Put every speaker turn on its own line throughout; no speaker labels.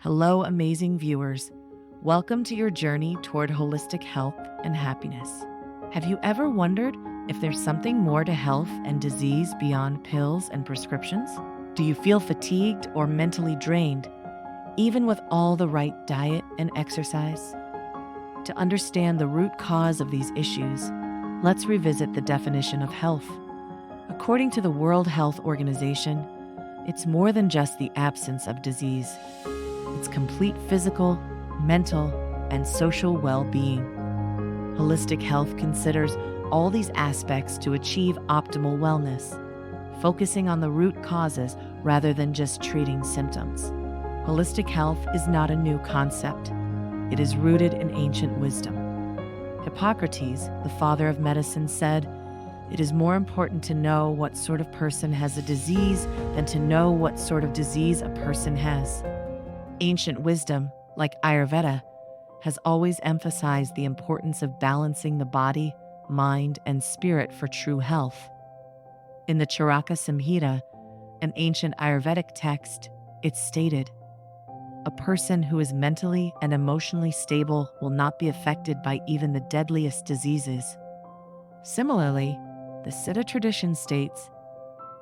Hello, amazing viewers. Welcome to your journey toward holistic health and happiness. Have you ever wondered if there's something more to health and disease beyond pills and prescriptions? Do you feel fatigued or mentally drained, even with all the right diet and exercise? To understand the root cause of these issues, let's revisit the definition of health. According to the World Health Organization, it's more than just the absence of disease. It's complete physical, mental, and social well-being. Holistic health considers all these aspects to achieve optimal wellness, focusing on the root causes rather than just treating symptoms. Holistic health is not a new concept. It is rooted in ancient wisdom. Hippocrates, the father of medicine, said, "It is more important to know what sort of person has a disease than to know what sort of disease a person has." Ancient wisdom, like Ayurveda, has always emphasized the importance of balancing the body, mind, and spirit for true health. In the Charaka Samhita, an ancient Ayurvedic text, it's stated, "A person who is mentally and emotionally stable will not be affected by even the deadliest diseases." Similarly, the Siddha tradition states,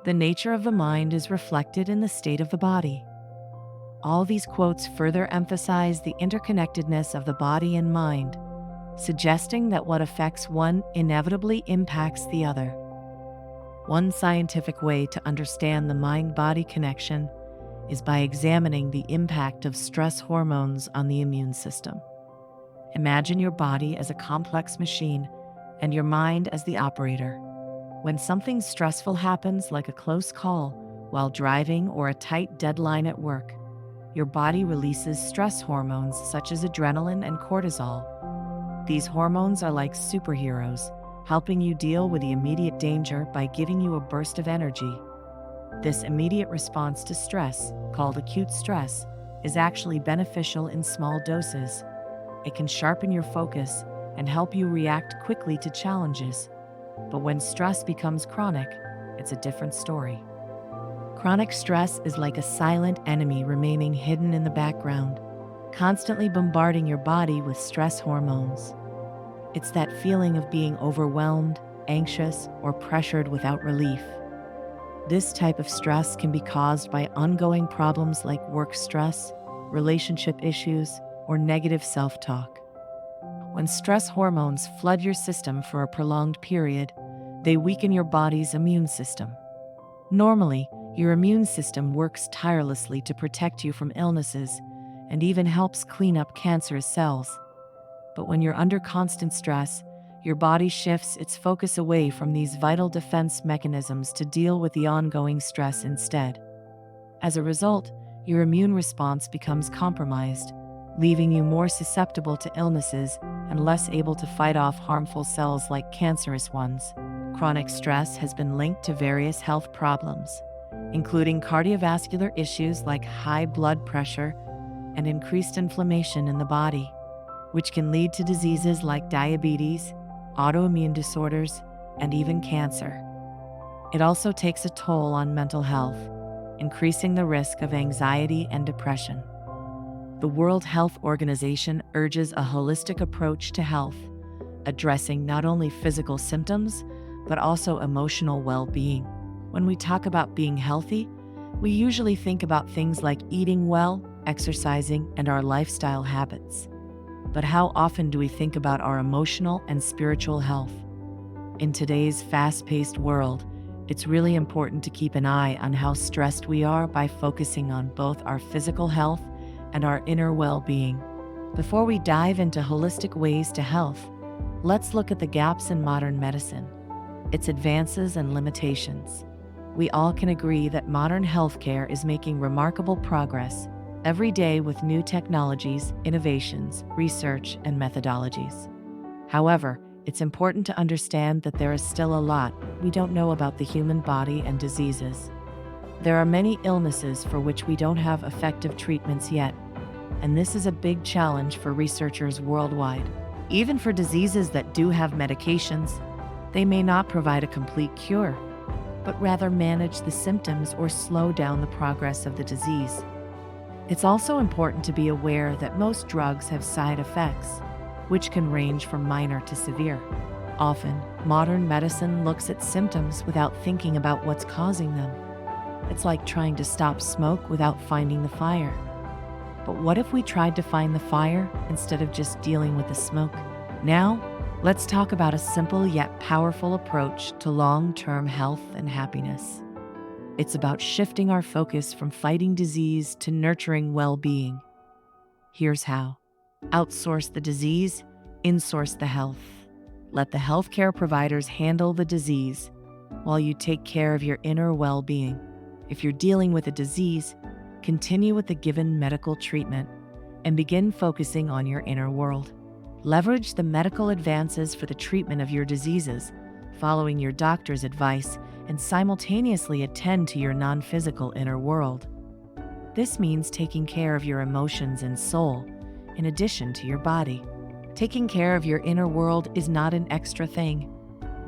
"The nature of the mind is reflected in the state of the body." All these quotes further emphasize the interconnectedness of the body and mind, suggesting that what affects one inevitably impacts the other. One scientific way to understand the mind-body connection is by examining the impact of stress hormones on the immune system. Imagine your body as a complex machine and your mind as the operator. When something stressful happens, like a close call while driving or a tight deadline at work, your body releases stress hormones such as adrenaline and cortisol. These hormones are like superheroes, helping you deal with the immediate danger by giving you a burst of energy. This immediate response to stress, called acute stress, is actually beneficial in small doses. It can sharpen your focus and help you react quickly to challenges. But when stress becomes chronic, it's a different story. Chronic stress is like a silent enemy remaining hidden in the background, constantly bombarding your body with stress hormones. It's that feeling of being overwhelmed, anxious, or pressured without relief. This type of stress can be caused by ongoing problems like work stress, relationship issues, or negative self-talk. When stress hormones flood your system for a prolonged period, they weaken your body's immune system. Normally, your immune system works tirelessly to protect you from illnesses and even helps clean up cancerous cells. But when you're under constant stress, your body shifts its focus away from these vital defense mechanisms to deal with the ongoing stress instead. As a result, your immune response becomes compromised, leaving you more susceptible to illnesses and less able to fight off harmful cells like cancerous ones. Chronic stress has been linked to various health problems, including cardiovascular issues like high blood pressure and increased inflammation in the body, which can lead to diseases like diabetes, autoimmune disorders, and even cancer. It also takes a toll on mental health, increasing the risk of anxiety and depression. The World Health Organization urges a holistic approach to health, addressing not only physical symptoms, but also emotional well-being. When we talk about being healthy, we usually think about things like eating well, exercising, and our lifestyle habits. But how often do we think about our emotional and spiritual health? In today's fast-paced world, it's really important to keep an eye on how stressed we are by focusing on both our physical health and our inner well-being. Before we dive into holistic ways to health, let's look at the gaps in modern medicine, its advances and limitations. We all can agree that modern healthcare is making remarkable progress every day with new technologies, innovations, research, and methodologies. However, it's important to understand that there is still a lot we don't know about the human body and diseases. There are many illnesses for which we don't have effective treatments yet, and this is a big challenge for researchers worldwide. Even for diseases that do have medications, they may not provide a complete cure, but rather manage the symptoms or slow down the progress of the disease. It's also important to be aware that most drugs have side effects, which can range from minor to severe. Often, modern medicine looks at symptoms without thinking about what's causing them. It's like trying to stop smoke without finding the fire. But what if we tried to find the fire instead of just dealing with the smoke? Now, let's talk about a simple yet powerful approach to long-term health and happiness. It's about shifting our focus from fighting disease to nurturing well-being. Here's how. Outsource the disease, insource the health. Let the healthcare providers handle the disease while you take care of your inner well-being. If you're dealing with a disease, continue with the given medical treatment and begin focusing on your inner world. Leverage the medical advances for the treatment of your diseases, following your doctor's advice, and simultaneously attend to your non-physical inner world. This means taking care of your emotions and soul, in addition to your body. Taking care of your inner world is not an extra thing,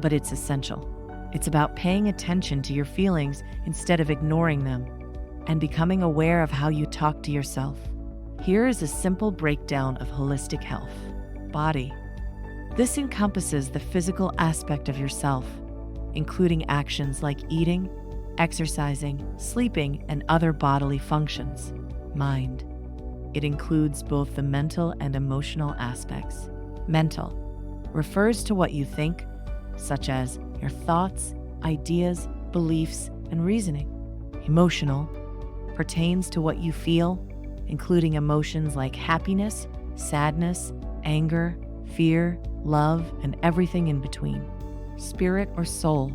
but it's essential. It's about paying attention to your feelings instead of ignoring them, and becoming aware of how you talk to yourself. Here is a simple breakdown of holistic health. Body. This encompasses the physical aspect of yourself, including actions like eating, exercising, sleeping, and other bodily functions. Mind. It includes both the mental and emotional aspects. Mental refers to what you think, such as your thoughts, ideas, beliefs, and reasoning. Emotional pertains to what you feel, including emotions like happiness, sadness, anger, fear, love, and everything in between. Spirit or soul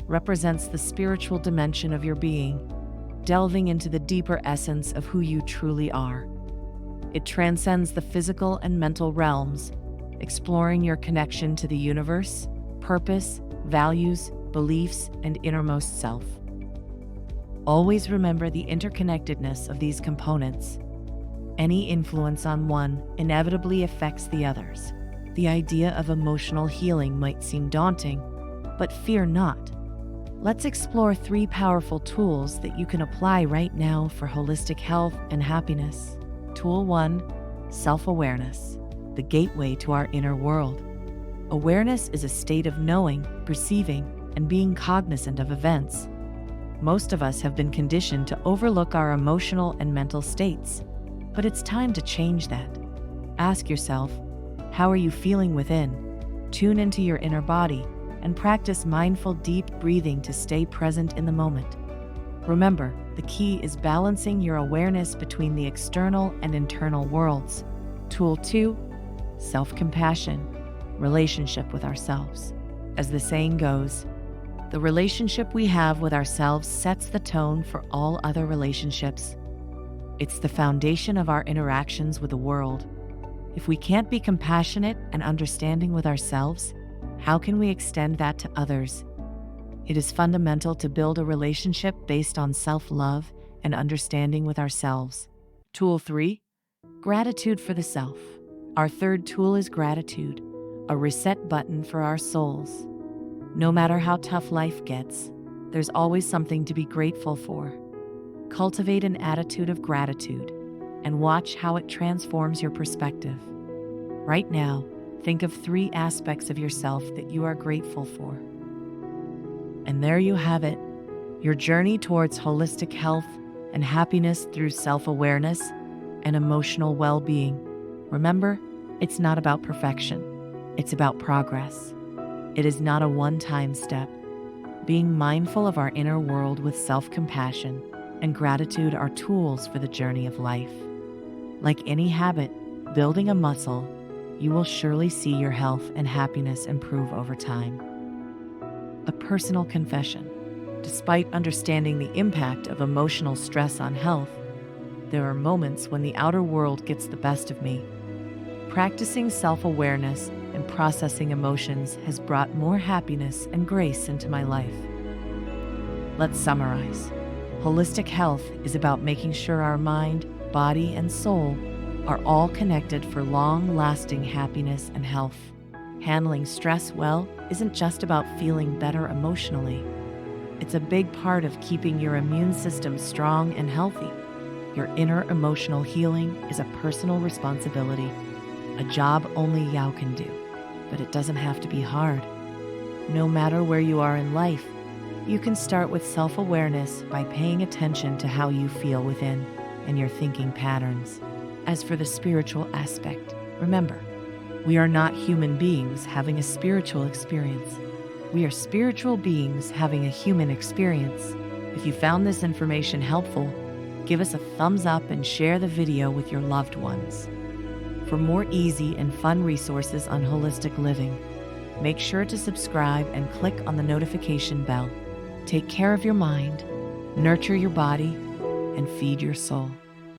represents the spiritual dimension of your being, delving into the deeper essence of who you truly are. It transcends the physical and mental realms, exploring your connection to the universe, purpose, values, beliefs, and innermost self. Always remember the interconnectedness of these components. Any influence on one inevitably affects the others. The idea of emotional healing might seem daunting, but fear not. Let's explore 3 powerful tools that you can apply right now for holistic health and happiness. Tool 1, self-awareness, the gateway to our inner world. Awareness is a state of knowing, perceiving, and being cognizant of events. Most of us have been conditioned to overlook our emotional and mental states, but it's time to change that. Ask yourself, how are you feeling within? Tune into your inner body and practice mindful, deep breathing to stay present in the moment. Remember, the key is balancing your awareness between the external and internal worlds. Tool 2, self-compassion, relationship with ourselves. As the saying goes, the relationship we have with ourselves sets the tone for all other relationships. It's the foundation of our interactions with the world. If we can't be compassionate and understanding with ourselves, how can we extend that to others? It is fundamental to build a relationship based on self-love and understanding with ourselves. Tool 3, gratitude for the self. Our third tool is gratitude, a reset button for our souls. No matter how tough life gets, there's always something to be grateful for. Cultivate an attitude of gratitude and watch how it transforms your perspective. Right now, think of 3 aspects of yourself that you are grateful for. And there you have it, your journey towards holistic health and happiness through self-awareness and emotional well-being. Remember, it's not about perfection, it's about progress. It is not a one-time step. Being mindful of our inner world with self-compassion and gratitude are tools for the journey of life. Like any habit, building a muscle, you will surely see your health and happiness improve over time. A personal confession. Despite understanding the impact of emotional stress on health, there are moments when the outer world gets the best of me. Practicing self-awareness and processing emotions has brought more happiness and grace into my life. Let's summarize. Holistic health is about making sure our mind, body, and soul are all connected for long-lasting happiness and health. Handling stress well isn't just about feeling better emotionally. It's a big part of keeping your immune system strong and healthy. Your inner emotional healing is a personal responsibility, a job only Yao can do, but it doesn't have to be hard. No matter where you are in life, you can start with self-awareness by paying attention to how you feel within and your thinking patterns. As for the spiritual aspect, remember, we are not human beings having a spiritual experience. We are spiritual beings having a human experience. If you found this information helpful, give us a thumbs up and share the video with your loved ones. For more easy and fun resources on holistic living, make sure to subscribe and click on the notification bell. Take care of your mind, nurture your body, and feed your soul.